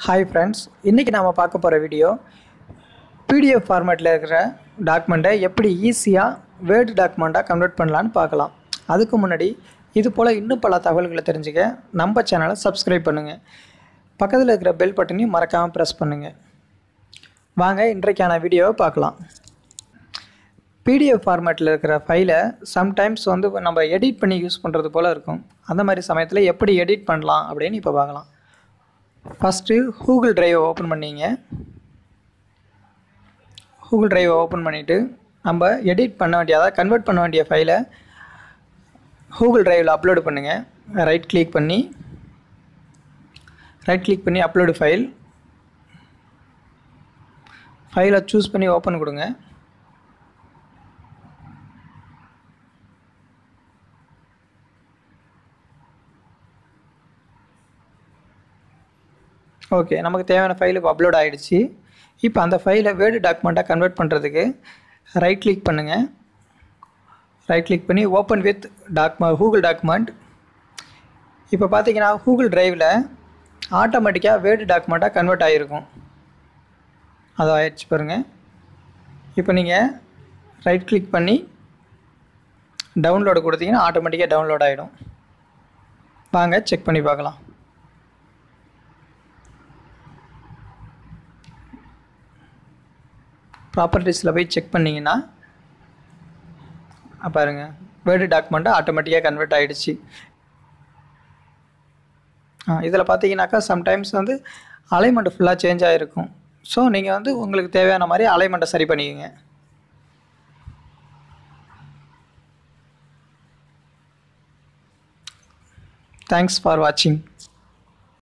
Hi friends, இன்னைக்கு நாம பார்க்க போற வீடியோ PDF ஃபார்மட்ல இருக்கிற டாக்குமெண்ட்டை எப்படி ஈஸியா வேர்ட் டாக்குமெண்டா கன்வர்ட் பண்ணலாம்னு பார்க்கலாம். அதுக்கு முன்னாடி இது போல இன்னும் பல தகவல்களை தெரிஞ்சுக்க நம்ம சேனலை சப்ஸ்கிரைப் பண்ணுங்க. பக்கத்துல இருக்கிற பெல் பட்டனையும் மறக்காம பிரஸ் பண்ணுங்க. வாங்க இன்றைக்கான வீடியோவை பார்க்கலாம். PDF ஃபார்மட்ல இருக்கிற ஃபைலை சம்டைம்ஸ் நம்ம எடிட் பண்ணி யூஸ் பண்றது போல இருக்கும். அந்த மாதிரி சமயத்துல எப்படி எடிட் பண்ணலாம் அப்படினு இப்ப பார்க்கலாம். First Google Drive ஓபன் பண்ணீங்க. Google Drive ஓபன் பண்ணிட்டு நம்ம எடிட் பண்ண வேண்டிய அதாவது கன்வர்ட் பண்ண வேண்டிய ஃபைலை Google Driveல அப்லோட் பண்ணுங்க. ரைட் கிளிக் பண்ணி அப்லோட் ஃபைல். ஃபைலை சூஸ் பண்ணி ஓபன் கொடுங்க. ஓகே, நமக்கு தேவையான ஃபைல் இப்போ அப்லோட் ஆகிடுச்சு. இப்போ அந்த ஃபைலை வேர்டு டாக்குமெண்ட்டாக கன்வெர்ட் பண்ணுறதுக்கு ரைட் கிளிக் பண்ணுங்கள். ரைட் கிளிக் பண்ணி ஓப்பன் வித் கூகுள் டாக்குமெண்ட். இப்போ பார்த்தீங்கன்னா கூகுள் டிரைவில் ஆட்டோமேட்டிக்காக வேர்டு டாக்குமெண்ட்டாக கன்வெர்ட் ஆகிருக்கும். அது ஆயிடுச்சு பாருங்கள். இப்போ நீங்கள் ரைட் கிளிக் பண்ணி டவுன்லோடு கொடுத்தீங்கன்னா ஆட்டோமேட்டிக்காக டவுன்லோட் ஆகிடும். வாங்க செக் பண்ணி பார்க்கலாம். ப்ராப்பர்ட்டிஸில் போய் செக் பண்ணிங்கன்னா பாருங்கள் வேர்டு டாக்குமெண்ட்டு ஆட்டோமேட்டிக்காக கன்வெர்ட் ஆகிடுச்சு. இதில் பார்த்தீங்கன்னாக்கா சம்டைம்ஸ் அலைன்மெண்ட் ஃபுல்லாக சேஞ்ச் ஆகிருக்கும். ஸோ நீங்கள் உங்களுக்கு தேவையான மாதிரி அலைன்மெண்ட்டை சரி பண்ணிக்கோங்க. தேங்க்ஸ் ஃபார் வாட்சிங்.